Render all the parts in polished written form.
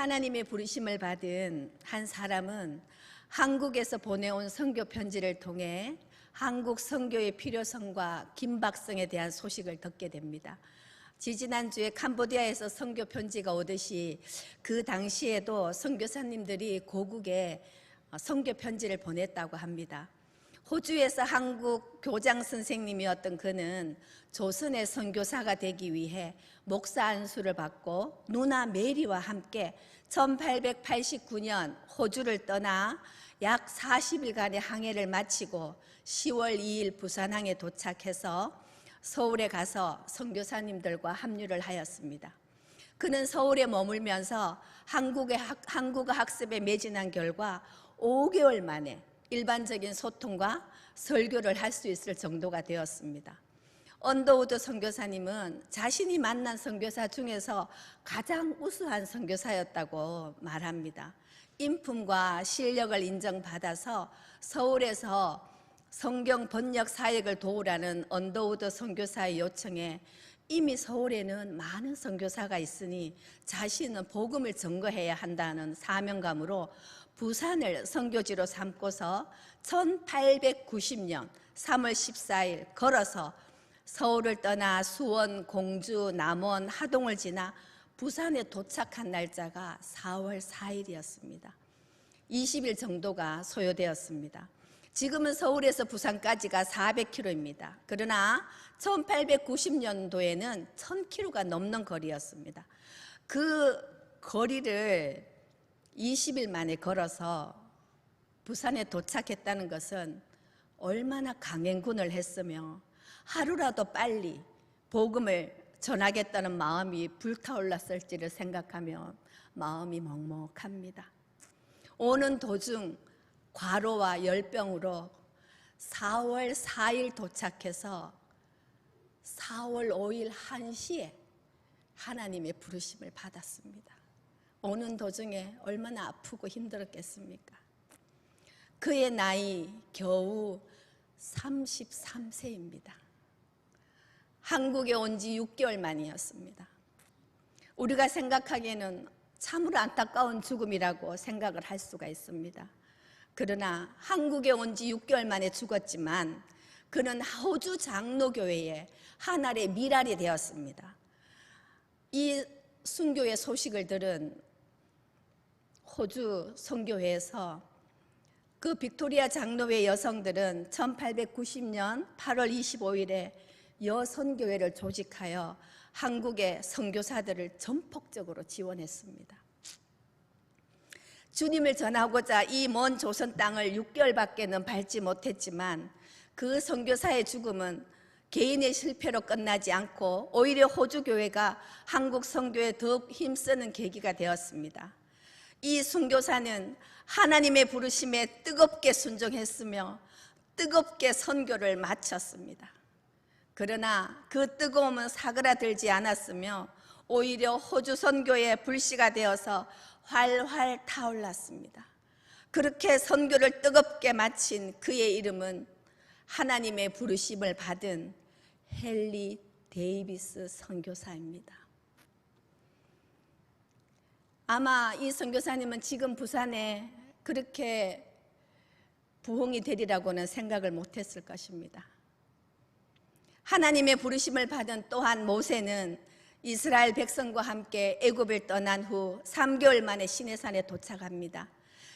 하나님의 부르심을 받은 한 사람은 한국에서 보내온 선교 편지를 통해 한국 선교의 필요성과 긴박성에 대한 소식을 듣게 됩니다. 지지난주에 캄보디아에서 선교 편지가 오듯이 그 당시에도 선교사님들이 고국에 선교 편지를 보냈다고 합니다. 호주에서 한국 교장 선생님이었던 그는 조선의 선교사가 되기 위해 목사 안수를 받고 누나 메리와 함께 1889년 호주를 떠나 약 40일간의 항해를 마치고 10월 2일 부산항에 도착해서 서울에 가서 선교사님들과 합류를 하였습니다. 그는 서울에 머물면서 한국어 학습에 매진한 결과 5개월 만에 일반적인 소통과 설교를 할 수 있을 정도가 되었습니다. 언더우드 선교사님은 자신이 만난 선교사 중에서 가장 우수한 선교사였다고 말합니다. 인품과 실력을 인정받아서 서울에서 성경 번역 사역을 도우라는 언더우드 선교사의 요청에 이미 서울에는 많은 선교사가 있으니 자신은 복음을 전거해야 한다는 사명감으로 부산을 선교지로 삼고서 1890년 3월 14일 걸어서 서울을 떠나 수원, 공주, 남원, 하동을 지나 부산에 도착한 날짜가 4월 4일이었습니다. 20일 정도가 소요되었습니다. 지금은 서울에서 부산까지가 400km입니다. 그러나 1890년도에는 1000km가 넘는 거리였습니다. 그 거리를 20일 만에 걸어서 부산에 도착했다는 것은 얼마나 강행군을 했으며 하루라도 빨리 복음을 전하겠다는 마음이 불타올랐을지를 생각하면 마음이 먹먹합니다. 오는 도중 과로와 열병으로 4월 4일 도착해서 4월 5일 1시에 하나님의 부르심을 받았습니다. 오는 도중에 얼마나 아프고 힘들었겠습니까? 그의 나이 겨우 33세입니다. 한국에 온 지 6개월 만이었습니다. 우리가 생각하기에는 참으로 안타까운 죽음이라고 생각을 할 수가 있습니다. 그러나 한국에 온 지 6개월 만에 죽었지만 그는 호주 장로교회의 한 알의 미랄이 되었습니다. 이 순교의 소식을 들은 호주 선교회에서 그 빅토리아 장로회 여성들은 1890년 8월 25일에 여선교회를 조직하여 한국의 선교사들을 전폭적으로 지원했습니다. 주님을 전하고자 이 먼 조선 땅을 6개월밖에는 밟지 못했지만 그 선교사의 죽음은 개인의 실패로 끝나지 않고 오히려 호주 교회가 한국 선교에 더욱 힘쓰는 계기가 되었습니다. 이 선교사는 하나님의 부르심에 뜨겁게 순종했으며 뜨겁게 선교를 마쳤습니다. 그러나 그 뜨거움은 사그라들지 않았으며 오히려 호주 선교의 불씨가 되어서 활활 타올랐습니다. 그렇게 선교를 뜨겁게 마친 그의 이름은 하나님의 부르심을 받은 헨리 데이비스 선교사입니다. 아마 이 선교사님은 지금 부산에 그렇게 부흥이 되리라고는 생각을 못했을 것입니다. 하나님의 부르심을 받은 또한 모세는 이스라엘 백성과 함께 애굽을 떠난 후 3개월 만에 시내산에 도착합니다.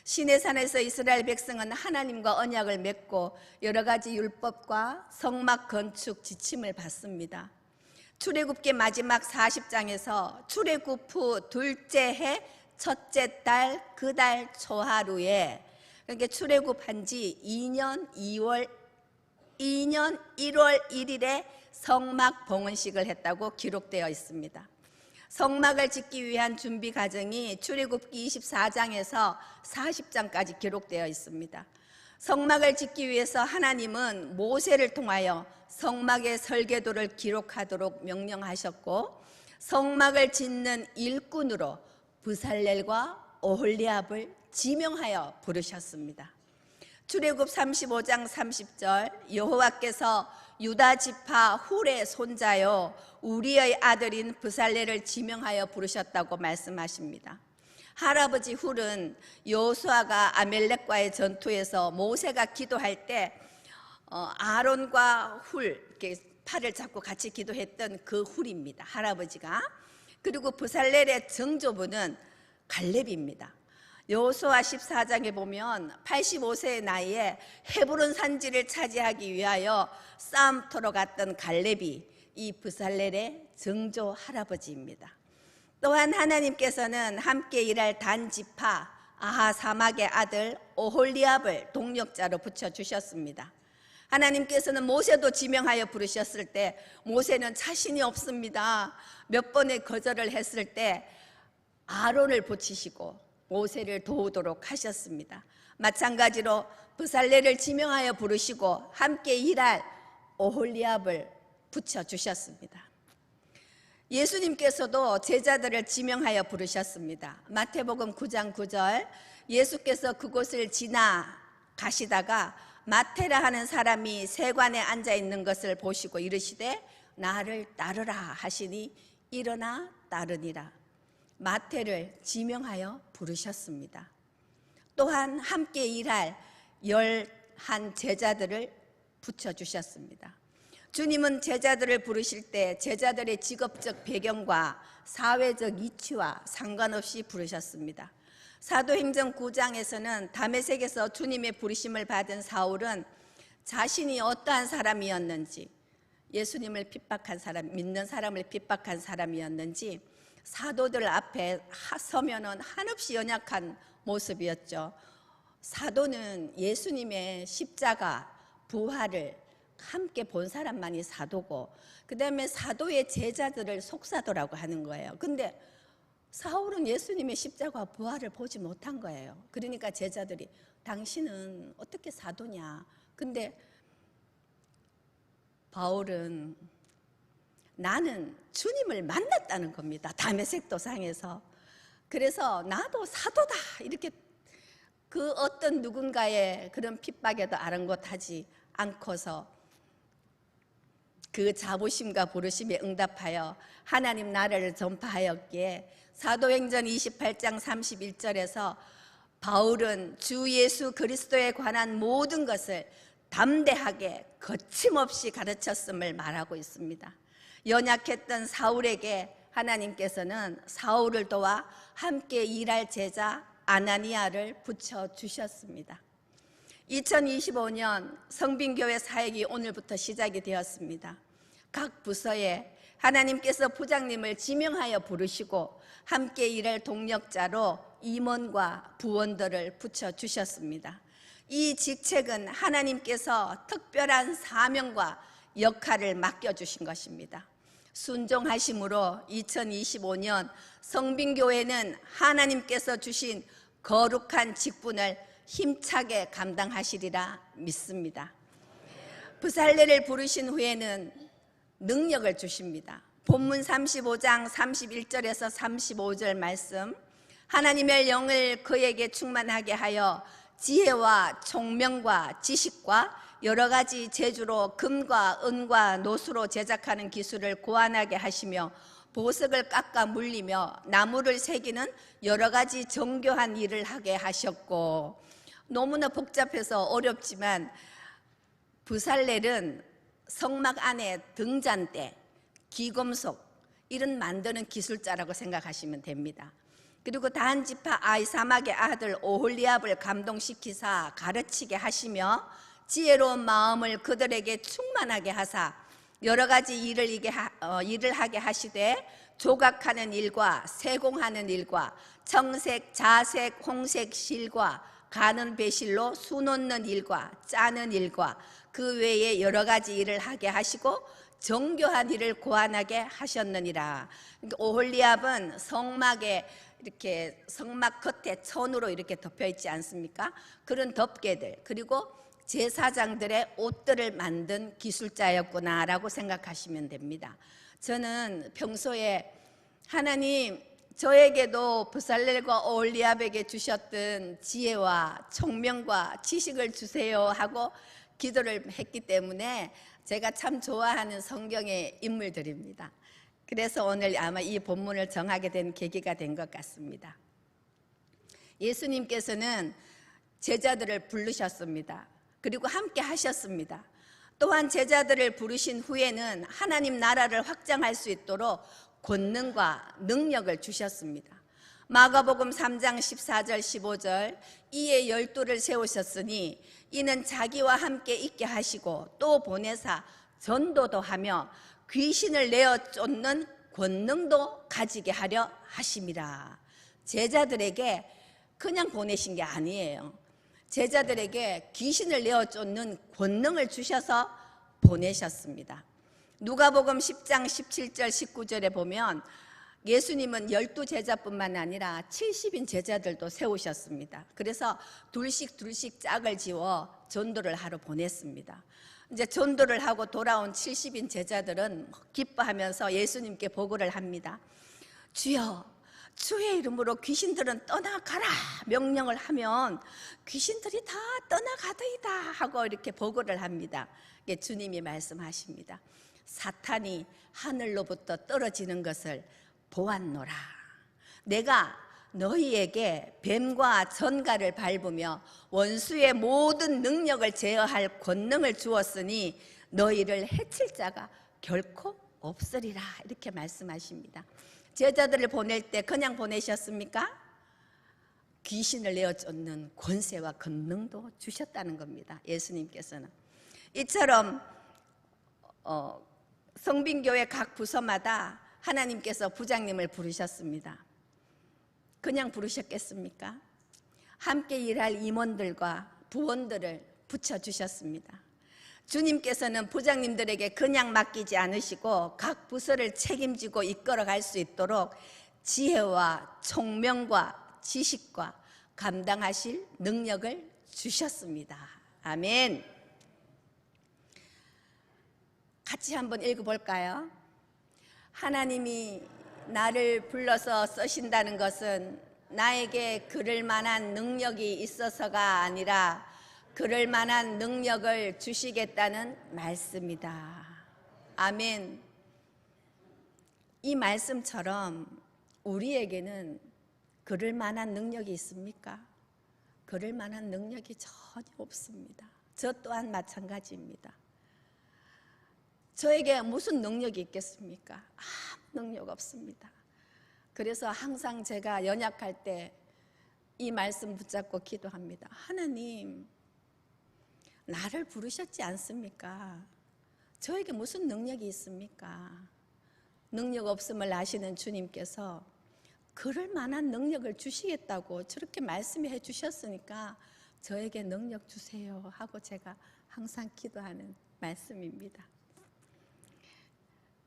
시내산에서 이스라엘 백성은 하나님과 언약을 맺고 여러 가지 율법과 성막 건축 지침을 받습니다. 출애굽기 마지막 40장에서 출애굽 후 둘째 해 첫째 달 그 달 초하루에, 그러니까 출애굽한 지 2년 1월 1일에 성막 봉헌식을 했다고 기록되어 있습니다. 성막을 짓기 위한 준비 과정이 출애굽기 24장에서 40장까지 기록되어 있습니다. 성막을 짓기 위해서 하나님은 모세를 통하여 성막의 설계도를 기록하도록 명령하셨고 성막을 짓는 일꾼으로 브살렐과 오홀리압을 지명하여 부르셨습니다. 출애굽 35장 30절 여호와께서 유다 지파 훌의 손자요 우리의 아들인 브살렐을 지명하여 부르셨다고 말씀하십니다. 할아버지 훌은 여호수아가 아멜렉과의 전투에서 모세가 기도할 때 아론과 훌 이렇게 팔을 잡고 같이 기도했던 그 훌입니다. 할아버지가. 그리고 부살렐의 정조부는 갈렙입니다. 여호수아 14장에 보면 85세의 나이에 헤브론 산지를 차지하기 위하여 싸움터로 갔던 갈렙이 이 부살렐의 정조 할아버지입니다. 또한 하나님께서는 함께 일할 단 지파 아하사막의 아들 오홀리압을 동력자로 붙여주셨습니다. 하나님께서는 모세도 지명하여 부르셨을 때 모세는 자신이 없습니다. 몇 번의 거절을 했을 때 아론을 붙이시고 모세를 도우도록 하셨습니다. 마찬가지로 부살렐을 지명하여 부르시고 함께 일할 오홀리압을 붙여주셨습니다. 예수님께서도 제자들을 지명하여 부르셨습니다. 마태복음 9장 9절, 예수께서 그곳을 지나 가시다가 마태라 하는 사람이 세관에 앉아 있는 것을 보시고 이르시되 나를 따르라 하시니 일어나 따르니라. 마태를 지명하여 부르셨습니다. 또한 함께 일할 11 제자들을 붙여주셨습니다. 주님은 제자들을 부르실 때 제자들의 직업적 배경과 사회적 이치와 상관없이 부르셨습니다. 사도행전 9장에서는 다메섹에서 주님의 부르심을 받은 사울은 자신이 어떠한 사람이었는지, 예수님을 핍박한 사람, 믿는 사람을 핍박한 사람이었는지 사도들 앞에 서면은 한없이 연약한 모습이었죠. 사도는 예수님의 십자가, 부활을 함께 본 사람만이 사도고, 그 다음에 사도의 제자들을 속사도라고 하는 거예요. 근데 사울은 예수님의 십자가 부활을 보지 못한 거예요. 그러니까 제자들이 당신은 어떻게 사도냐. 근데 바울은 나는 주님을 만났다는 겁니다. 다메섹 도상에서. 그래서 나도 사도다 이렇게 그 어떤 누군가의 그런 핍박에도 아랑곳하지 않고서 그 자부심과 부르심에 응답하여 하나님 나라를 전파하였기에 사도행전 28장 31절에서 바울은 주 예수 그리스도에 관한 모든 것을 담대하게 거침없이 가르쳤음을 말하고 있습니다. 연약했던 사울에게 하나님께서는 사울을 도와 함께 일할 제자 아나니아를 붙여주셨습니다. 2025년 성빈교회 사역이 오늘부터 시작이 되었습니다. 각 부서에 하나님께서 부장님을 지명하여 부르시고 함께 일할 동력자로 임원과 부원들을 붙여주셨습니다. 이 직책은 하나님께서 특별한 사명과 역할을 맡겨주신 것입니다. 순종하심으로 2025년 성빈교회는 하나님께서 주신 거룩한 직분을 힘차게 감당하시리라 믿습니다. 부살렐을 부르신 후에는 능력을 주십니다. 본문 35장 31절에서 35절 말씀, 하나님의 영을 그에게 충만하게 하여 지혜와 총명과 지식과 여러 가지 재주로 금과 은과 노수로 제작하는 기술을 고안하게 하시며 보석을 깎아 물리며 나무를 새기는 여러 가지 정교한 일을 하게 하셨고, 너무나 복잡해서 어렵지만 부살렐은 성막 안에 등잔대, 기금속 이런 만드는 기술자라고 생각하시면 됩니다. 그리고 단지파 아이사막의 아들 오홀리압을 감동시키사 가르치게 하시며 지혜로운 마음을 그들에게 충만하게 하사 여러 가지 일을 하게 하시되 조각하는 일과 세공하는 일과 청색, 자색, 홍색 실과 가는 배실로 수 놓는 일과 짜는 일과 그 외에 여러 가지 일을 하게 하시고 정교한 일을 고안하게 하셨느니라. 그러니까 오홀리압은 성막에 이렇게 성막 겉에 천으로 이렇게 덮여 있지 않습니까? 그런 덮개들, 그리고 제사장들의 옷들을 만든 기술자였구나라고 생각하시면 됩니다. 저는 평소에 하나님 저에게도 부살렐과 오홀리압에게 주셨던 지혜와 총명과 지식을 주세요 하고 기도를 했기 때문에 제가 참 좋아하는 성경의 인물들입니다. 그래서 오늘 아마 이 본문을 정하게 된 계기가 된 것 같습니다. 예수님께서는 제자들을 부르셨습니다. 그리고 함께 하셨습니다. 또한 제자들을 부르신 후에는 하나님 나라를 확장할 수 있도록 권능과 능력을 주셨습니다. 마가복음 3장 14절 15절 이에 12를 세우셨으니 이는 자기와 함께 있게 하시고 또 보내사 전도도 하며 귀신을 내어 쫓는 권능도 가지게 하려 하심이라. 제자들에게 그냥 보내신 게 아니에요. 제자들에게 귀신을 내어 쫓는 권능을 주셔서 보내셨습니다. 누가복음 10장 17절 19절에 보면 예수님은 12제자뿐만 아니라 70인 제자들도 세우셨습니다. 그래서 둘씩 짝을 지어 전도를 하러 보냈습니다. 이제 전도를 하고 돌아온 70인 제자들은 기뻐하면서 예수님께 보고를 합니다. 주여, 주의 이름으로 귀신들은 떠나가라 명령을 하면 귀신들이 다 떠나가더이다 하고 이렇게 보고를 합니다. 주님이 말씀하십니다. 사탄이 하늘로부터 떨어지는 것을 보았노라. 내가 너희에게 뱀과 전갈을 밟으며 원수의 모든 능력을 제어할 권능을 주었으니 너희를 해칠 자가 결코 없으리라. 이렇게 말씀하십니다. 제자들을 보낼 때 그냥 보내셨습니까? 귀신을 내어 쫓는 권세와 권능도 주셨다는 겁니다. 예수님께서는. 이처럼 성빈교회 각 부서마다 하나님께서 부장님을 부르셨습니다. 그냥 부르셨겠습니까? 함께 일할 임원들과 부원들을 붙여주셨습니다. 주님께서는 부장님들에게 그냥 맡기지 않으시고 각 부서를 책임지고 이끌어갈 수 있도록 지혜와 총명과 지식과 감당하실 능력을 주셨습니다. 아멘. 같이 한번 읽어볼까요? 하나님이 나를 불러서 쓰신다는 것은 나에게 그럴 만한 능력이 있어서가 아니라 그럴 만한 능력을 주시겠다는 말씀이다. 아멘. 이 말씀처럼 우리에게는 그럴 만한 능력이 있습니까? 그럴 만한 능력이 전혀 없습니다. 저 또한 마찬가지입니다. 저에게 무슨 능력이 있겠습니까? 아무 능력 없습니다. 그래서 항상 제가 연약할 때 이 말씀 붙잡고 기도합니다. 하나님, 나를 부르셨지 않습니까? 저에게 무슨 능력이 있습니까? 능력 없음을 아시는 주님께서 그럴 만한 능력을 주시겠다고 저렇게 말씀해 주셨으니까 저에게 능력 주세요 하고 제가 항상 기도하는 말씀입니다.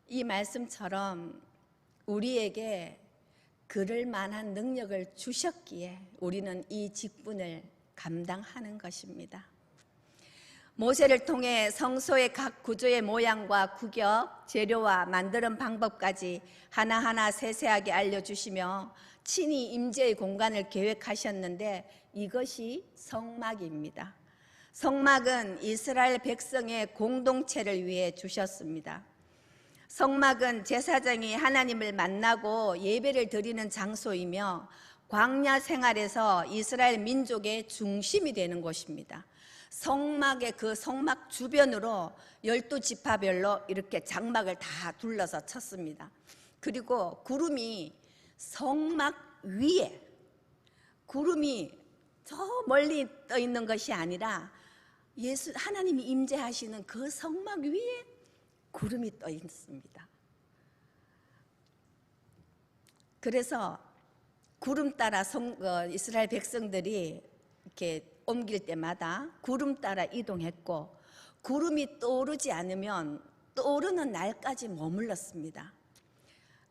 이 말씀처럼 우리에게 그럴 만한 능력을 주셨기에 우리는 이 직분을 감당하는 것입니다. 모세를 통해 성소의 각 구조의 모양과 구격, 재료와 만드는 방법까지 하나하나 세세하게 알려주시며 친히 임재의 공간을 계획하셨는데 이것이 성막입니다. 성막은 이스라엘 백성의 공동체를 위해 주셨습니다. 성막은 제사장이 하나님을 만나고 예배를 드리는 장소이며 광야 생활에서 이스라엘 민족의 중심이 되는 곳입니다. 성막의 그 성막 주변으로 12지파별로 이렇게 장막을 다 둘러서 쳤습니다. 그리고 구름이 성막 위에, 구름이 저 멀리 떠 있는 것이 아니라 하나님이 임재하시는 그 성막 위에 구름이 떠 있습니다. 그래서 구름 따라 이스라엘 백성들이 이렇게 옮길 때마다 구름 따라 이동했고 구름이 떠오르지 않으면 떠오르는 날까지 머물렀습니다.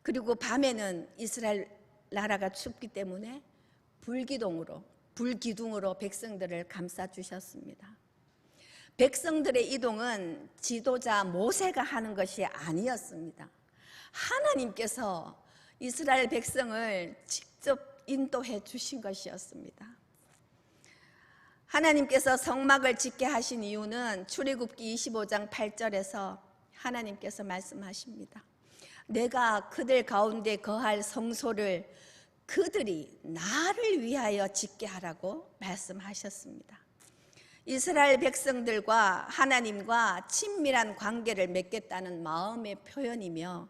그리고 밤에는 이스라엘 나라가 춥기 때문에 불기둥으로 백성들을 감싸주셨습니다. 백성들의 이동은 지도자 모세가 하는 것이 아니었습니다. 하나님께서 이스라엘 백성을 직접 인도해 주신 것이었습니다. 하나님께서 성막을 짓게 하신 이유는 출애굽기 25장 8절에서 하나님께서 말씀하십니다. 내가 그들 가운데 거할 성소를 그들이 나를 위하여 짓게 하라고 말씀하셨습니다. 이스라엘 백성들과 하나님과 친밀한 관계를 맺겠다는 마음의 표현이며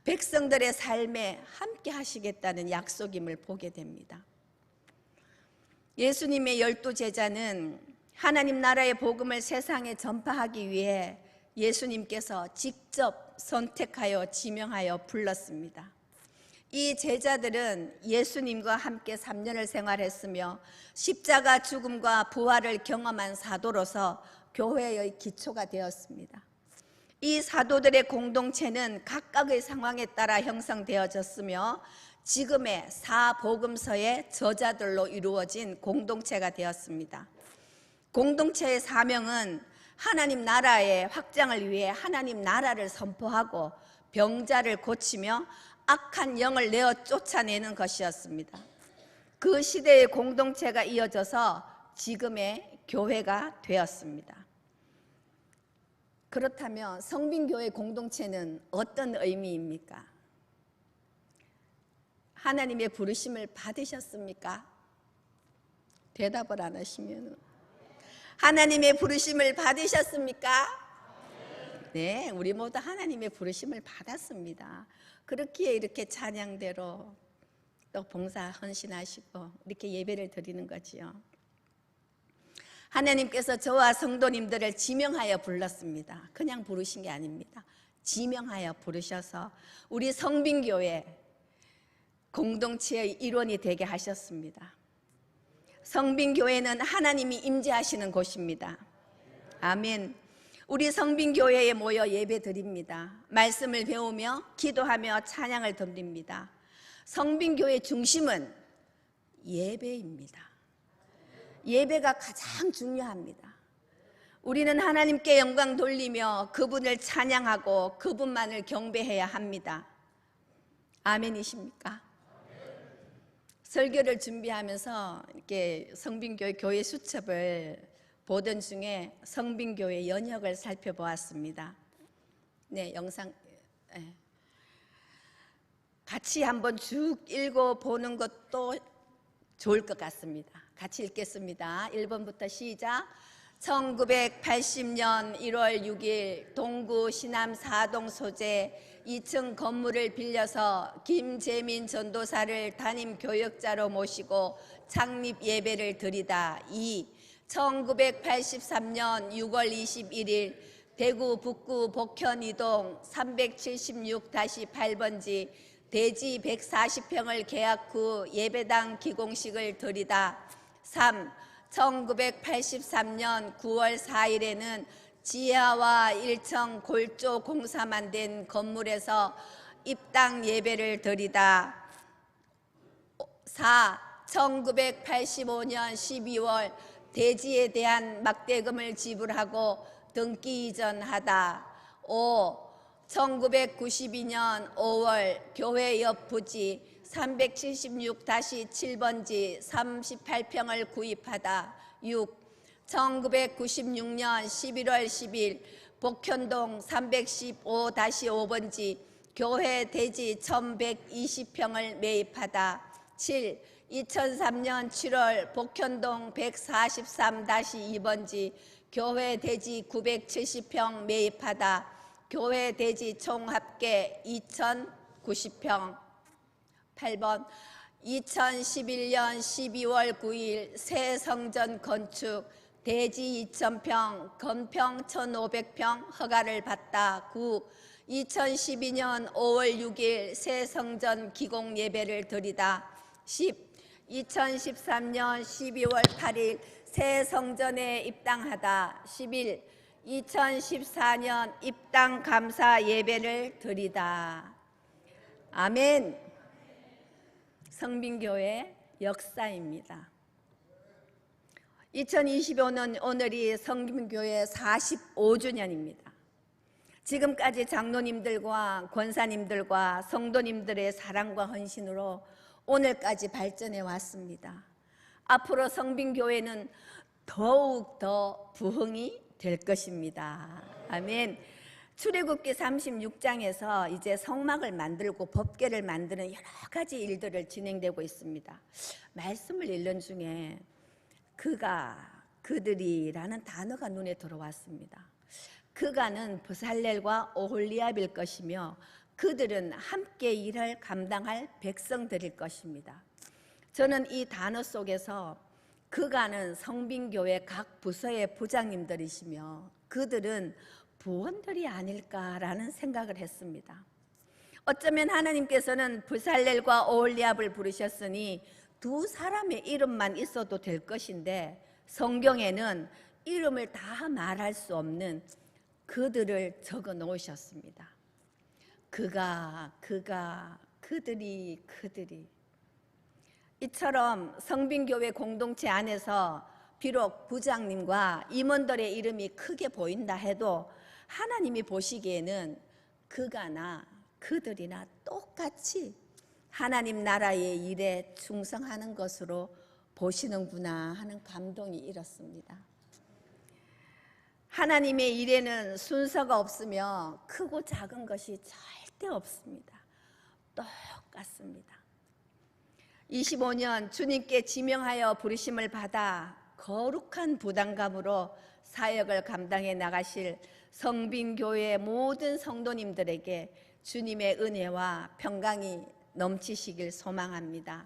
백성들의 삶에 함께 하시겠다는 약속임을 보게 됩니다. 예수님의 12 제자는 하나님 나라의 복음을 세상에 전파하기 위해 예수님께서 직접 선택하여 지명하여 불렀습니다. 이 제자들은 예수님과 함께 3년을 생활했으며 십자가 죽음과 부활을 경험한 사도로서 교회의 기초가 되었습니다. 이 사도들의 공동체는 각각의 상황에 따라 형성되어졌으며 지금의 사복음서의 저자들로 이루어진 공동체가 되었습니다. 공동체의 사명은 하나님 나라의 확장을 위해 하나님 나라를 선포하고 병자를 고치며 악한 영을 내어 쫓아내는 것이었습니다. 그 시대의 공동체가 이어져서 지금의 교회가 되었습니다. 그렇다면 성빈교회 공동체는 어떤 의미입니까? 하나님의 부르심을 받으셨습니까? 대답을 안 하시면 하나님의 부르심을 받으셨습니까? 네, 우리 모두 하나님의 부르심을 받았습니다. 그렇기에 이렇게 찬양대로 또 봉사 헌신하시고 이렇게 예배를 드리는 거지요. 하나님께서 저와 성도님들을 지명하여 불렀습니다. 그냥 부르신 게 아닙니다. 지명하여 부르셔서 우리 성빈교회 공동체의 일원이 되게 하셨습니다. 성빈교회는 하나님이 임재하시는 곳입니다. 아멘. 우리 성빈교회에 모여 예배 드립니다. 말씀을 배우며 기도하며 찬양을 드립니다. 성빈교회 중심은 예배입니다. 예배가 가장 중요합니다. 우리는 하나님께 영광 돌리며 그분을 찬양하고 그분만을 경배해야 합니다. 아멘이십니까? 설교를 준비하면서 이렇게 성빈교회 교회 수첩을 보던 중에 성빈교회 연역을 살펴보았습니다. 네, 영상 같이 한번 쭉 읽어보는 것도 좋을 것 같습니다. 같이 읽겠습니다. 1번부터 시작. 1980년 1월 6일 동구 시남 4동 소재 2층 건물을 빌려서 김재민 전도사를 담임 교역자로 모시고 창립 예배를 드리다. 2. 1983년 6월 21일 대구 북구 복현 2동 376-8번지 대지 140평을 계약 후 예배당 기공식을 드리다. 3. 1983년 9월 4일에는 지하와 1층 골조 공사만 된 건물에서 입당 예배를 드리다. 4. 1985년 12월 대지에 대한 막대금을 지불하고 등기 이전하다. 5. 1992년 5월 교회 옆 부지 376-7번지 38평을 구입하다. 6. 1996년 11월 10일 복현동 315-5번지 교회 대지 1120평을 매입하다. 7. 2003년 7월 복현동 143-2번지 교회 대지 970평 매입하다. 교회 대지 총 합계 2090평. 8번 2011년 12월 9일 새 성전 건축 대지 2000평, 건평 1500평 허가를 받다. 9. 2012년 5월 6일 새 성전 기공 예배를 드리다. 10. 2013년 12월 8일 새 성전에 입당하다. 11. 2014년 입당 감사 예배를 드리다. 아멘. 성빈교회 역사입니다. 2025년 오늘이 성빈교회 45주년입니다. 지금까지 장로님들과 권사님들과 성도님들의 사랑과 헌신으로 오늘까지 발전해 왔습니다. 앞으로 성빈교회는 더욱 더 부흥이 될 것입니다. 아멘. 출애굽기 36장에서 이제 성막을 만들고 법궤를 만드는 여러 가지 일들을 진행되고 있습니다. 말씀을 읽는 중에 그가, 그들이라는 단어가 눈에 들어왔습니다. 그가는 브살렐과 오홀리압일 것이며 그들은 함께 일을 감당할 백성들일 것입니다. 저는 이 단어 속에서 그가는 성빈교회 각 부서의 부장님들이시며 그들은 부원들이 아닐까라는 생각을 했습니다. 어쩌면 하나님께서는 브살렐과 오홀리압을 부르셨으니 두 사람의 이름만 있어도 될 것인데 성경에는 이름을 다 말할 수 없는 그들을 적어 놓으셨습니다. 그가, 그들이. 이처럼 성빈교회 공동체 안에서 비록 부장님과 임원들의 이름이 크게 보인다 해도 하나님이 보시기에는 그가나 그들이나 똑같이 하나님 나라의 일에 충성하는 것으로 보시는구나 하는 감동이 일었습니다. 하나님의 일에는 순서가 없으며 크고 작은 것이 절대 없습니다. 똑같습니다. 25년 주님께 지명하여 부르심을 받아 거룩한 부담감으로 사역을 감당해 나가실 성빈교회 모든 성도님들에게 주님의 은혜와 평강이 넘치시길 소망합니다.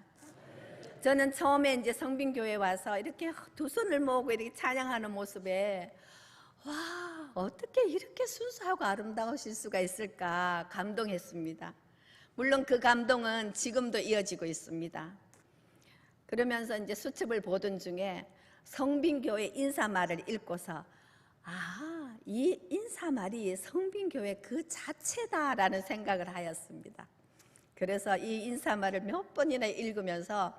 저는 처음에 이제 성빈교회 와서 이렇게 두 손을 모으고 이렇게 찬양하는 모습에 와, 어떻게 이렇게 순수하고 아름다우실 수가 있을까 감동했습니다. 물론 그 감동은 지금도 이어지고 있습니다. 그러면서 이제 수첩을 보던 중에 성빈교회 인사말을 읽고서 이 인사말이 성빈교회 그 자체다라는 생각을 하였습니다. 그래서 이 인사말을 몇 번이나 읽으면서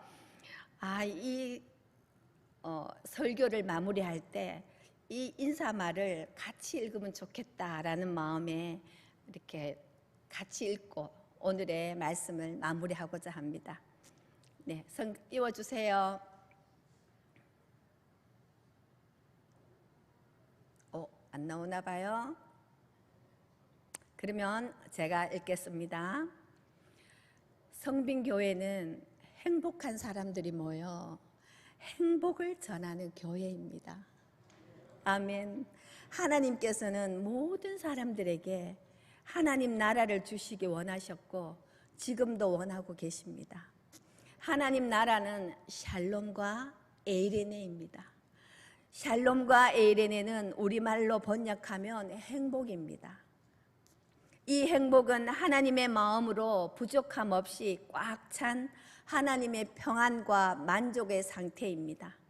설교를 마무리할 때 이 인사말을 같이 읽으면 좋겠다라는 마음에 이렇게 같이 읽고 오늘의 말씀을 마무리하고자 합니다. 네, 성 띄워주세요. 안 나오나 봐요. 그러면 제가 읽겠습니다. 성빈교회는 행복한 사람들이 모여 행복을 전하는 교회입니다. 아멘. 하나님께서는 모든 사람들에게 하나님 나라를 주시기 원하셨고 지금도 원하고 계십니다. 하나님 나라는 샬롬과 에이레네입니다. 샬롬과 에이레네는 우리말로 번역하면 행복입니다. 이 행복은 하나님의 마음으로 부족함 없이 꽉 찬 하나님의 평안과 만족의 상태입니다.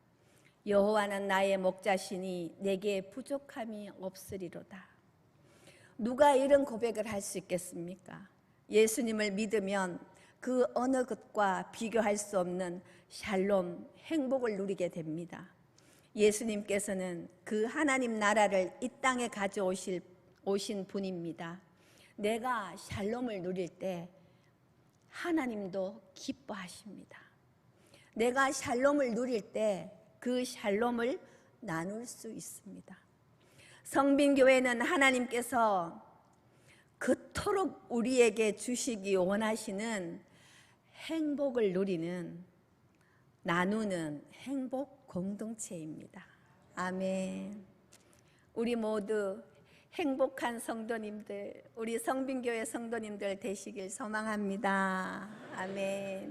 여호와는 나의 목자시니 내게 부족함이 없으리로다. 누가 이런 고백을 할 수 있겠습니까? 예수님을 믿으면 그 어느 것과 비교할 수 없는 샬롬, 행복을 누리게 됩니다. 예수님께서는 그 하나님 나라를 이 땅에 오신 분입니다. 내가 샬롬을 누릴 때 하나님도 기뻐하십니다. 내가 샬롬을 누릴 때 그 샬롬을 나눌 수 있습니다. 성빈교회는 하나님께서 그토록 우리에게 주시기 원하시는 행복을 누리는, 나누는 행복 공동체입니다. 아멘. 우리 모두 행복한 성도님들, 우리 성빈교회 성도님들 되시길 소망합니다. 아멘.